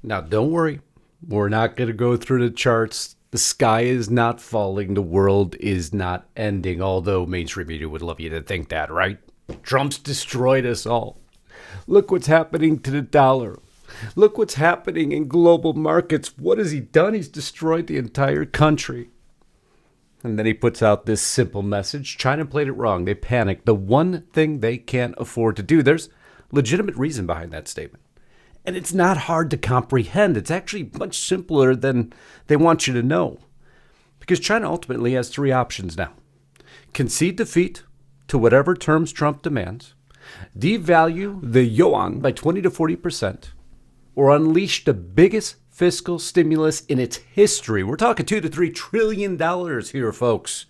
Now, don't worry. We're not going to go through the charts. The sky is not falling. The world is not ending. Although mainstream media would love you to think that, right? Trump's destroyed us all. Look what's happening to the dollar. Look what's happening in global markets. What has he done? He's destroyed the entire country. And then he puts out this simple message. China played it wrong. They panicked. The one thing they can't afford to do. There's legitimate reason behind that statement. And it's not hard to comprehend. It's actually much simpler than they want you to know. Because China ultimately has three options now. Concede defeat to whatever terms Trump demands, devalue the yuan by 20 to 40%, or unleash the biggest fiscal stimulus in its history. We're talking $2 to $3 trillion here, folks,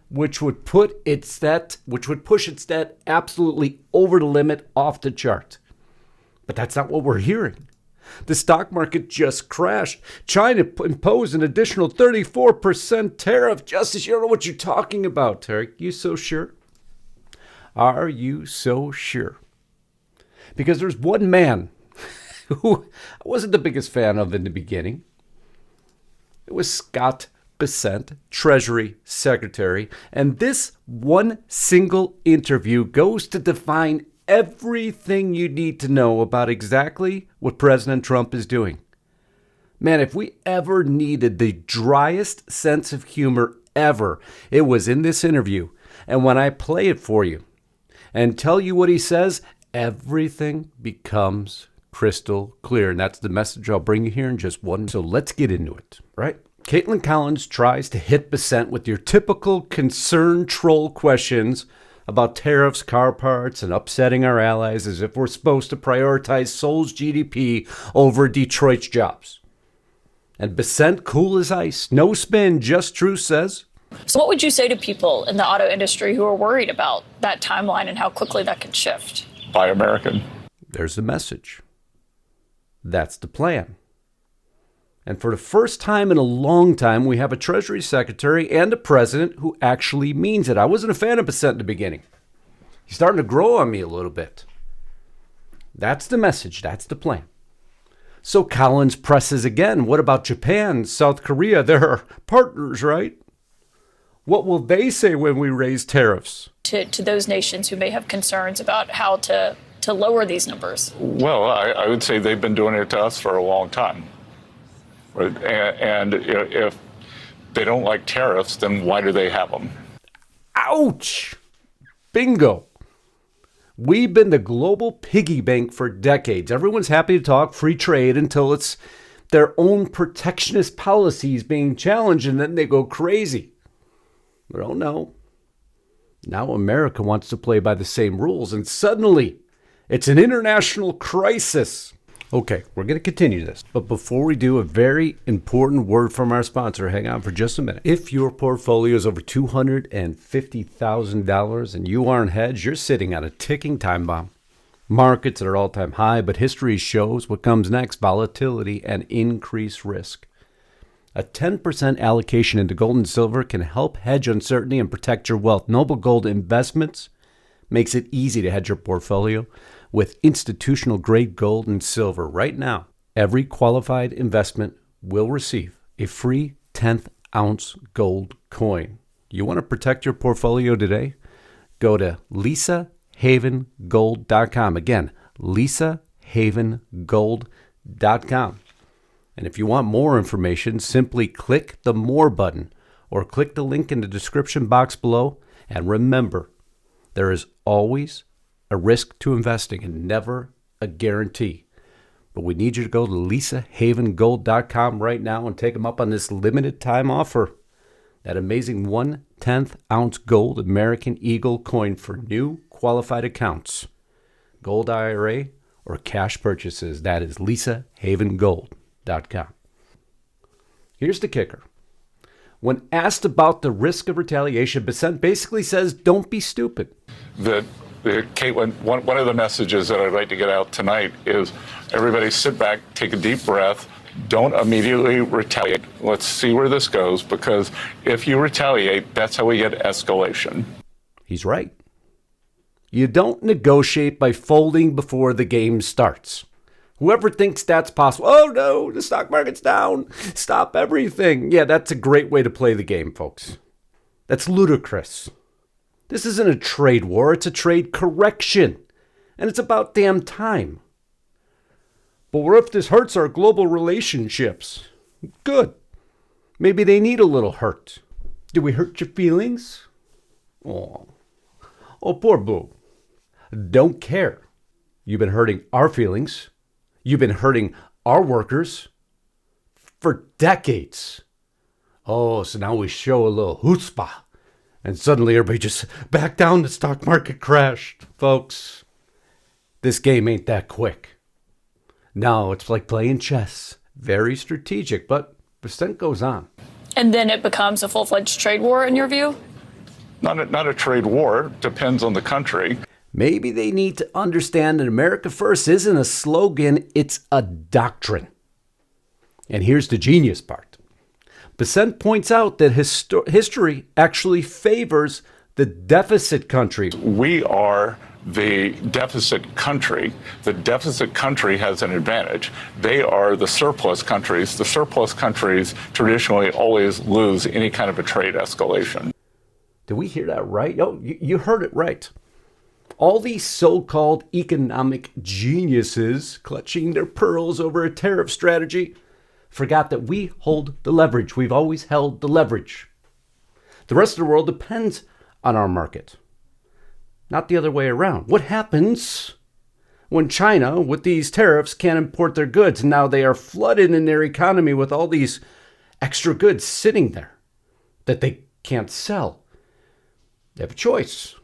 which would push its debt absolutely over the limit, off the chart. But that's not what we're hearing. The stock market just crashed. China imposed an additional 34% tariff. Justice, you don't know what you're talking about, Tariff. You so sure? Are you so sure? Because there's one man who I wasn't the biggest fan of in the beginning. It was Scott Bessent, Treasury Secretary. And this one single interview goes to define everything you need to know about exactly what President Trump is doing. Man, if we ever needed the driest sense of humor ever, it was in this interview. And when I play it for you and tell you what he says, everything becomes crystal clear. And that's the message I'll bring you here in just one. So let's get into it, right? Caitlin Collins tries to hit Bessent with your typical concern troll questions about tariffs, car parts, and upsetting our allies as if we're supposed to prioritize Seoul's GDP over Detroit's jobs. And Bessent, cool as ice, no spin, just truth, says. So what would you say to people in the auto industry who are worried about that timeline and how quickly that can shift? Buy American. There's the message. That's the plan. And for the first time in a long time, we have a Treasury Secretary and a president who actually means it. I wasn't a fan of Bessent in the beginning. He's starting to grow on me a little bit. That's the message. That's the plan. So Collins presses again. What about Japan, South Korea? They're our partners, right? What will they say when we raise tariffs? To those nations who may have concerns about how to lower these numbers? Well, I would say they've been doing it to us for a long time. And if they don't like tariffs, then why do they have them? Ouch! Bingo. We've been the global piggy bank for decades. Everyone's happy to talk free trade until it's their own protectionist policies being challenged, and then they go crazy. But oh no. Now America wants to play by the same rules, and suddenly it's an international crisis. Okay, we're going to continue this. But before we do, a very important word from our sponsor. Hang on for just a minute. If your portfolio is over $250,000 and you aren't hedged, you're sitting on a ticking time bomb. Markets are all-time high, but history shows what comes next: volatility and increased risk. A 10% allocation into gold and silver can help hedge uncertainty and protect your wealth. Noble Gold Investments makes it easy to hedge your portfolio with institutional grade gold and silver. Right now, every qualified investment will receive a free 10th ounce gold coin. You want to protect your portfolio today? Go to lisahavengold.com. Again, lisahavengold.com. And if you want more information, simply click the More button or click the link in the description box below. And remember, there is always a risk to investing and never a guarantee. But we need you to go to lisahavengold.com right now and take them up on this limited time offer. That amazing 1/10 ounce gold American Eagle coin for new qualified accounts. Gold IRA or cash purchases. That is lisahavengold.com. Here's the kicker. When asked about the risk of retaliation, Bessent basically says, don't be stupid. Caitlin, one of the messages that I'd like to get out tonight is everybody sit back, take a deep breath, don't immediately retaliate. Let's see where this goes, because if you retaliate, that's how we get escalation. He's right. You don't negotiate by folding before the game starts. Whoever thinks that's possible, oh no, the stock market's down, stop everything. Yeah, that's a great way to play the game, folks. That's ludicrous. This isn't a trade war, it's a trade correction. And it's about damn time. But what if this hurts our global relationships? Good. Maybe they need a little hurt. Do we hurt your feelings? Oh, poor Boo. Don't care. You've been hurting our feelings. You've been hurting our workers for decades. Oh, so now we show a little chutzpah. And suddenly everybody just back down, the stock market crashed. Folks, this game ain't that quick. No, it's like playing chess. Very strategic, but percent goes on. And then it becomes a full-fledged trade war, in your view? Not a trade war. Depends on the country. Maybe they need to understand that America First isn't a slogan, it's a doctrine. And here's the genius part. Besant points out that history actually favors the deficit country. We are the deficit country. The deficit country has an advantage. They are the surplus countries. The surplus countries traditionally always lose any kind of a trade escalation. Did we hear that right? Oh, you heard it right. All these so-called economic geniuses clutching their pearls over a tariff strategy forgot that we hold the leverage. We've always held the leverage. The rest of the world depends on our market, not the other way around. What happens when China, with these tariffs, can't import their goods? And now they are flooded in their economy with all these extra goods sitting there that they can't sell. They have a choice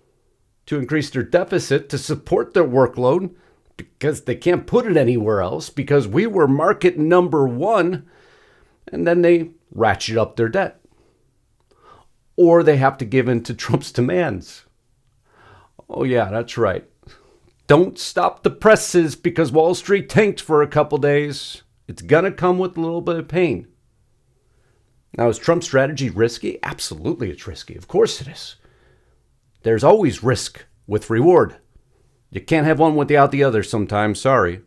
to increase their deficit to support their workload because they can't put it anywhere else because we were market number one, and then they ratchet up their debt. Or they have to give in to Trump's demands. Oh yeah, that's right. Don't stop the presses because Wall Street tanked for a couple days. It's gonna come with a little bit of pain. Now, is Trump's strategy risky? Absolutely it's risky. Of course it is. There's always risk with reward. You can't have one without the other sometimes, sorry.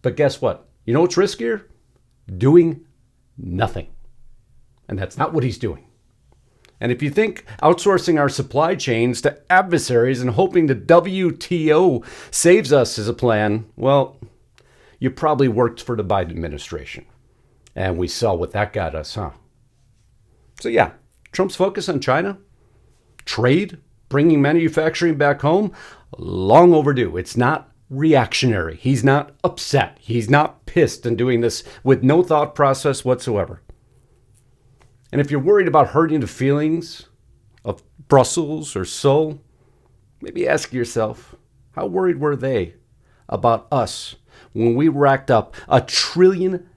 But guess what? You know what's riskier? Doing nothing. And that's not what he's doing. And if you think outsourcing our supply chains to adversaries and hoping the WTO saves us is a plan, well, you probably worked for the Biden administration. And we saw what that got us, huh? So yeah, Trump's focus on China, trade, bringing manufacturing back home, long overdue. It's not reactionary. He's not upset. He's not pissed and doing this with no thought process whatsoever. And if you're worried about hurting the feelings of Brussels or Seoul, maybe ask yourself, how worried were they about us when we racked up $1 trillion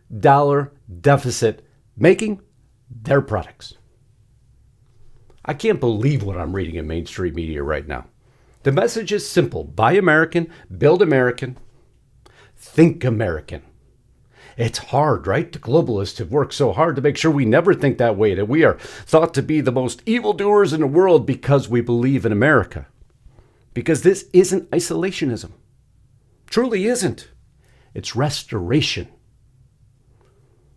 deficit making their products? I can't believe what I'm reading in mainstream media right now. The message is simple. Buy American, build American, think American. It's hard, right? The globalists have worked so hard to make sure we never think that way, that we are thought to be the most evildoers in the world because we believe in America. Because this isn't isolationism. Truly isn't. It's restoration.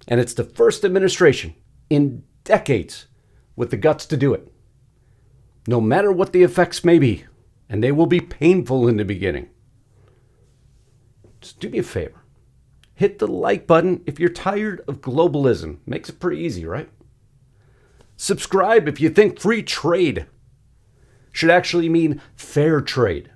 And it's the first administration in decades with the guts to do it. No matter what the effects may be, and they will be painful in the beginning. Just do me a favor. Hit the like button if you're tired of globalism. Makes it pretty easy, right? Subscribe if you think free trade should actually mean fair trade.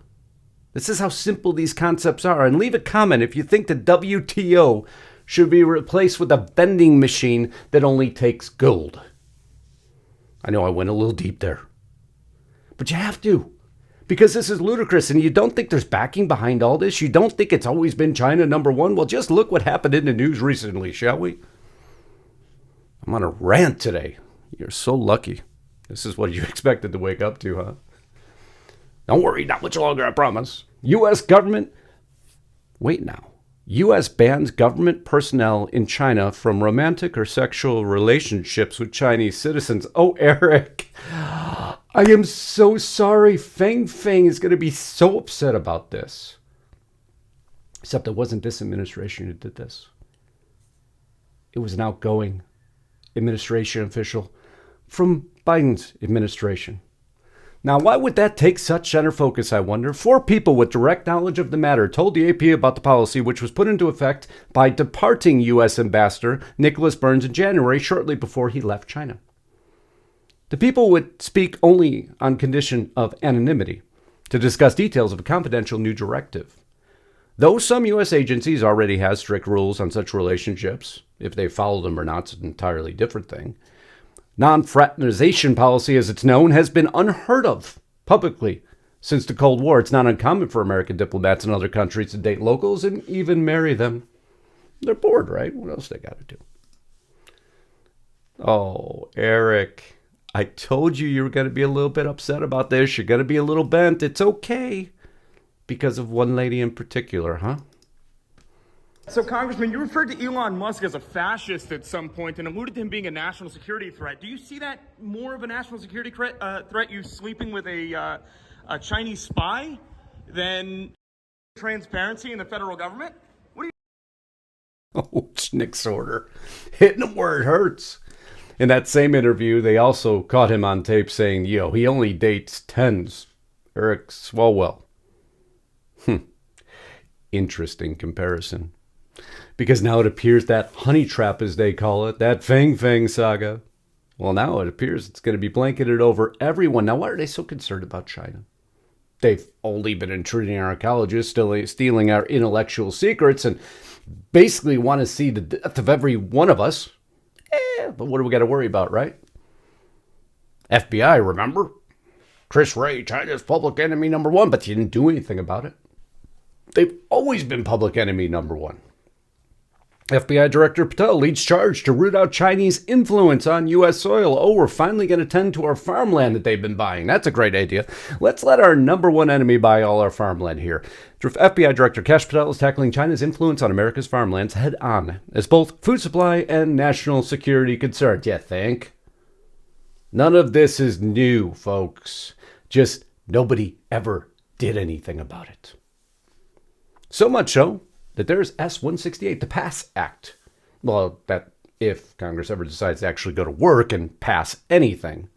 This is how simple these concepts are. And leave a comment if you think the WTO should be replaced with a vending machine that only takes gold. I know I went a little deep there. But you have to. Because this is ludicrous, and you don't think there's backing behind all this? You don't think it's always been China number one? Well, just look what happened in the news recently, shall we? I'm on a rant today. You're so lucky. This is what you expected to wake up to, huh? Don't worry, not much longer, I promise. U.S. government... Wait now. U.S. bans government personnel in China from romantic or sexual relationships with Chinese citizens. Oh, Eric... I am so sorry. Feng Feng is going to be so upset about this. Except it wasn't this administration who did this. It was an outgoing administration official from Biden's administration. Now, why would that take such center focus, I wonder? 4 people with direct knowledge of the matter told the AP about the policy, which was put into effect by departing U.S. Ambassador Nicholas Burns in January, shortly before he left China. The people would speak only on condition of anonymity to discuss details of a confidential new directive. Though some U.S. agencies already have strict rules on such relationships, if they follow them or not is an entirely different thing. Non-fraternization policy, as it's known, has been unheard of publicly since the Cold War. It's not uncommon for American diplomats in other countries to date locals and even marry them. They're bored, right? What else they got to do? Oh, Eric, I told you were going to be a little bit upset about this. You're going to be a little bent. It's okay. Because of one lady in particular, huh? So, Congressman, you referred to Elon Musk as a fascist at some point and alluded to him being a national security threat. Do you see that more of a national security threat, you sleeping with a Chinese spy, than transparency in the federal government? What do you... Oh, it's Nick's order. Hitting him where it hurts. In that same interview, they also caught him on tape saying, he only dates 10s. Eric Swalwell. Interesting comparison. Because now it appears that honey trap, as they call it, that Fang Fang saga, well, now it appears it's going to be blanketed over everyone. Now, why are they so concerned about China? They've only been intruding on our colleges, stealing our intellectual secrets, and basically want to see the death of every one of us. But what do we got to worry about, right? FBI, remember? Chris Wray, China's public enemy number 1, but you didn't do anything about it. They've always been public enemy number 1. FBI Director Patel leads charge to root out Chinese influence on U.S. soil. Oh, we're finally going to tend to our farmland that they've been buying. That's a great idea. Let's let our number 1 enemy buy all our farmland here. FBI Director Kash Patel is tackling China's influence on America's farmlands head on as both food supply and national security concerns. You think? None of this is new, folks. Just nobody ever did anything about it. So much so that there's S-168, the PASS Act. Well, that if Congress ever decides to actually go to work and pass anything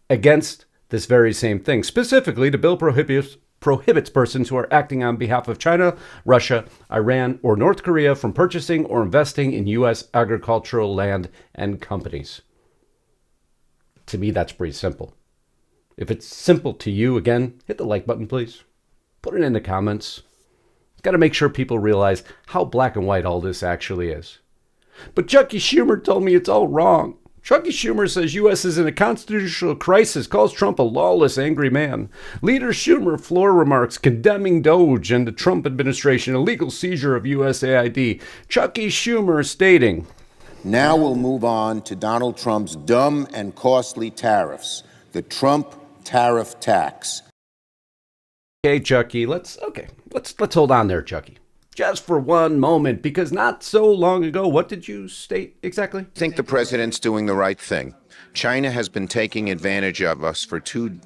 against this very same thing. Specifically, the bill prohibits persons who are acting on behalf of China, Russia, Iran, or North Korea from purchasing or investing in U.S. agricultural land and companies. To me, that's pretty simple. If it's simple to you, again, hit the like button, please. Put it in the comments. Got to make sure people realize how black and white all this actually is. But Chucky Schumer told me it's all wrong. Chucky Schumer says U.S. is in a constitutional crisis, calls Trump a lawless, angry man. Leader Schumer floor remarks condemning Doge and the Trump administration illegal seizure of USAID. Chucky Schumer stating, "Now we'll move on to Donald Trump's dumb and costly tariffs, the Trump tariff tax." Okay, Chucky, let's hold on there, Chucky. Just for one moment, because not so long ago, what did you state exactly? I think the president's doing the right thing. China has been taking advantage of us for two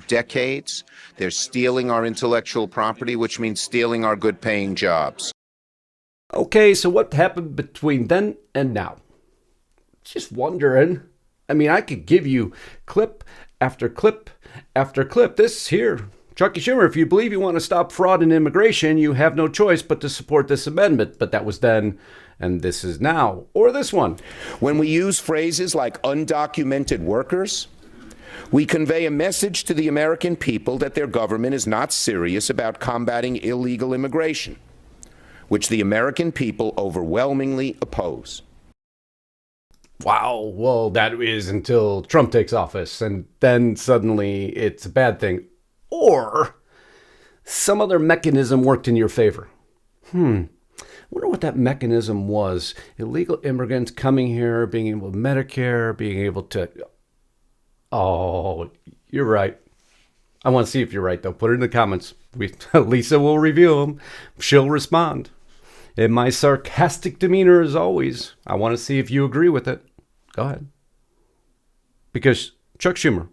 decades. They're stealing our intellectual property, which means stealing our good-paying jobs. Okay, so what happened between then and now? Just wondering. I mean, I could give you clip after clip after clip. This here. Chucky Schumer, if you believe you want to stop fraud in immigration, you have no choice but to support this amendment. But that was then, and this is now. Or this one. When we use phrases like undocumented workers, we convey a message to the American people that their government is not serious about combating illegal immigration, which the American people overwhelmingly oppose. Wow, well, that is until Trump takes office, and then suddenly it's a bad thing. Or some other mechanism worked in your favor. I wonder what that mechanism was. Illegal immigrants coming here, being able to Medicare, being able to... Oh, you're right. I want to see if you're right, though. Put it in the comments. Lisa will reveal them. She'll respond. In my sarcastic demeanor, as always, I want to see if you agree with it. Go ahead. Because Chuck Schumer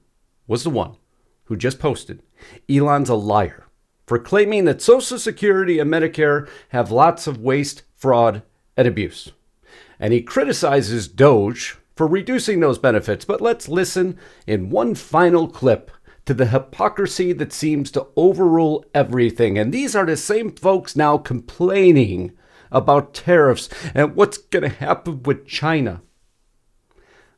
was the one who just posted, Elon's a liar. for claiming that Social Security and Medicare have lots of waste, fraud, and abuse. And he criticizes Doge for reducing those benefits. But let's listen in one final clip to the hypocrisy that seems to overrule everything. And these are the same folks now complaining about tariffs and what's going to happen with China.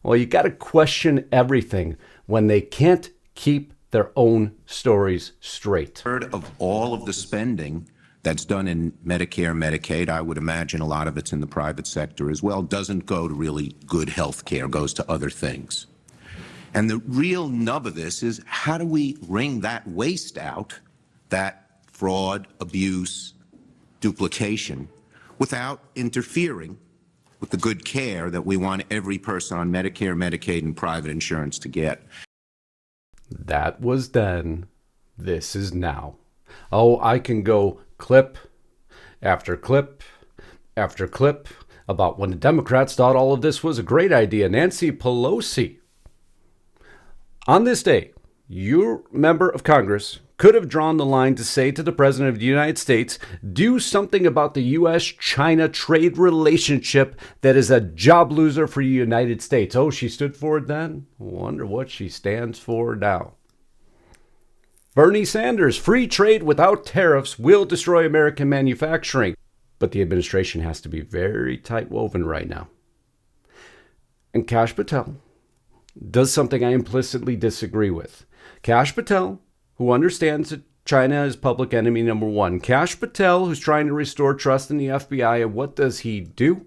Well, you got to question everything when they can't keep their own stories straight. Third of all of the spending that's done in Medicare, Medicaid, I would imagine a lot of it's in the private sector as well, doesn't go to really good health care, goes to other things. And the real nub of this is, how do we wring that waste out, that fraud, abuse, duplication, without interfering with the good care that we want every person on Medicare, Medicaid, and private insurance to get? That was then. This is now. Oh, I can go clip after clip after clip about when the Democrats thought all of this was a great idea. Nancy Pelosi, on this day, your member of Congress could have drawn the line to say to the President of the United States, do something about the U.S.-China trade relationship that is a job loser for the United States. Oh, she stood for it then? Wonder what she stands for now. Bernie Sanders, free trade without tariffs will destroy American manufacturing. But the administration has to be very tight-woven right now. And Kash Patel does something I implicitly disagree with. Kash Patel, who understands that China is public enemy number one. Kash Patel, who's trying to restore trust in the FBI. And what does he do?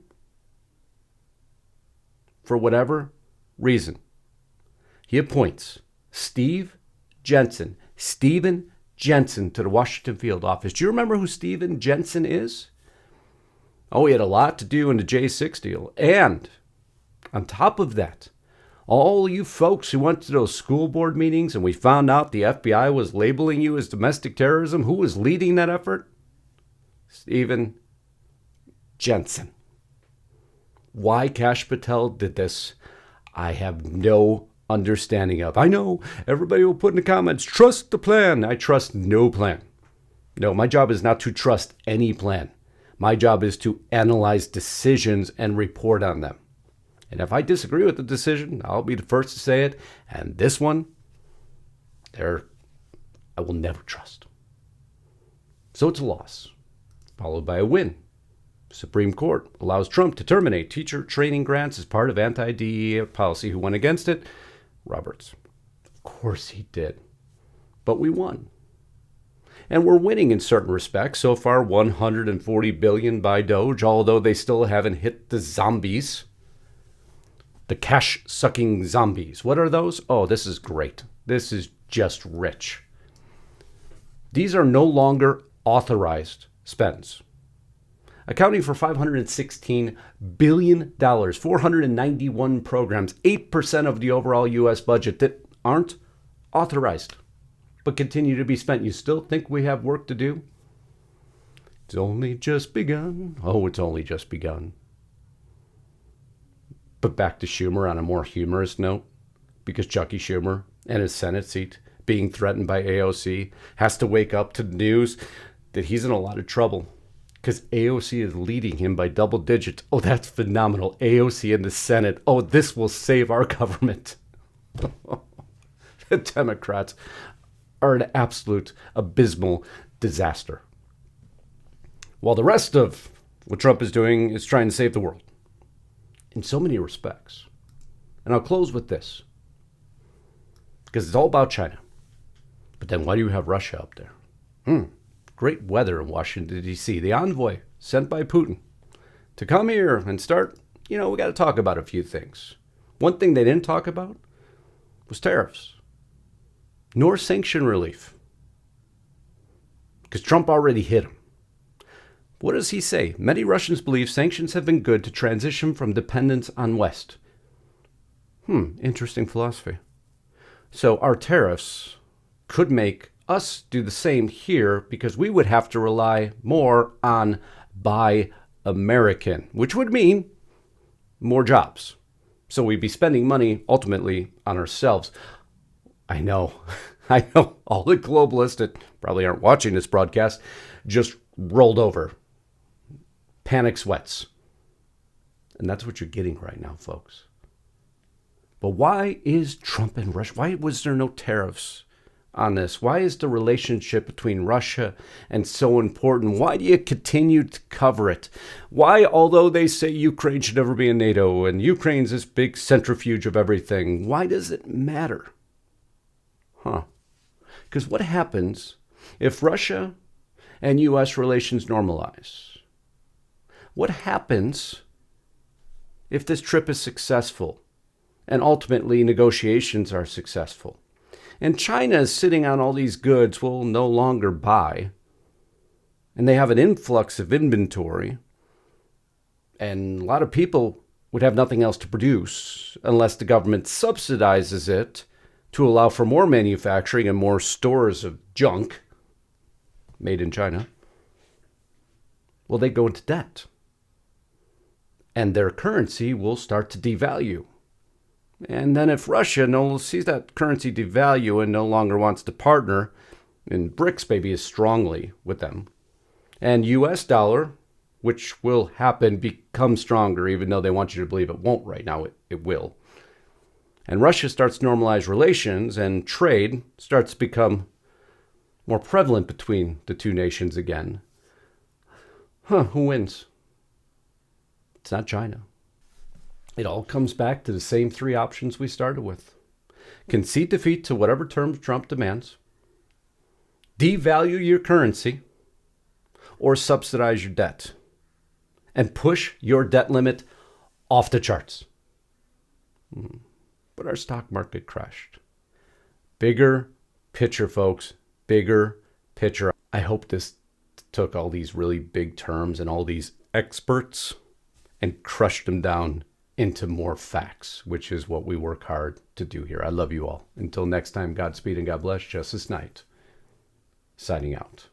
For whatever reason, he appoints Stephen Jensen to the Washington field office. Do you remember who Stephen Jensen is? Oh, he had a lot to do in the J6 deal. And on top of that, all you folks who went to those school board meetings and we found out the FBI was labeling you as domestic terrorism, who was leading that effort? Stephen Jensen. Why Kash Patel did this, I have no understanding of. I know everybody will put in the comments, trust the plan. I trust no plan. No, my job is not to trust any plan. My job is to analyze decisions and report on them. And if I disagree with the decision, I'll be the first to say it. And this one, I will never trust. So it's a loss, followed by a win. Supreme Court allows Trump to terminate teacher training grants as part of anti-DEA policy. Who went against it? Roberts. Of course he did. But we won. And we're winning in certain respects. So far, $140 billion by Doge, although they still haven't hit the zombies. The cash-sucking zombies. What are those? Oh, this is great. This is just rich. These are no longer authorized spends, accounting for $516 billion, 491 programs, 8% of the overall U.S. budget that aren't authorized, but continue to be spent. You still think we have work to do? It's only just begun. Oh, it's only just begun. But back to Schumer on a more humorous note, because Chucky Schumer and his Senate seat being threatened by AOC has to wake up to the news that he's in a lot of trouble because AOC is leading him by double digits. Oh, that's phenomenal. AOC in the Senate. Oh, this will save our government. The Democrats are an absolute abysmal disaster. While the rest of what Trump is doing is trying to save the world in so many respects. And I'll close with this, because it's all about China. But then why do you have Russia up there? Great weather in Washington, D.C. The envoy sent by Putin to come here and start, we got to talk about a few things. One thing they didn't talk about was tariffs, nor sanction relief, because Trump already hit him. What does he say? Many Russians believe sanctions have been good to transition from dependence on West. Interesting philosophy. So our tariffs could make us do the same here because we would have to rely more on Buy American, which would mean more jobs. So we'd be spending money ultimately on ourselves. I know. I know all the globalists that probably aren't watching this broadcast just rolled over. Panic sweats. And that's what you're getting right now, folks. But why is Trump and Russia? Why was there no tariffs on this? Why is the relationship between Russia and so important? Why do you continue to cover it? Why, although they say Ukraine should never be in NATO and Ukraine's this big centrifuge of everything, why does it matter? Because what happens if Russia and U.S. relations normalize? What happens if this trip is successful and ultimately negotiations are successful? And China is sitting on all these goods we'll no longer buy, and they have an influx of inventory, and a lot of people would have nothing else to produce unless the government subsidizes it to allow for more manufacturing and more stores of junk made in China. Well, they go into debt, and their currency will start to devalue. And then if Russia sees that currency devalue and no longer wants to partner, and BRICS maybe is strongly with them, and US dollar, which will happen, become stronger, even though they want you to believe it won't right now, it will. And Russia starts to normalize relations and trade starts to become more prevalent between the two nations again. Who wins? It's not China. It all comes back to the same three options we started with. Concede defeat to whatever terms Trump demands, devalue your currency, or subsidize your debt, and push your debt limit off the charts. But our stock market crashed. Bigger picture, folks. Bigger picture. I hope this took all these really big terms and all these experts and crushed them down into more facts, which is what we work hard to do here. I love you all. Until next time, Godspeed and God bless. Justice Knight, signing out.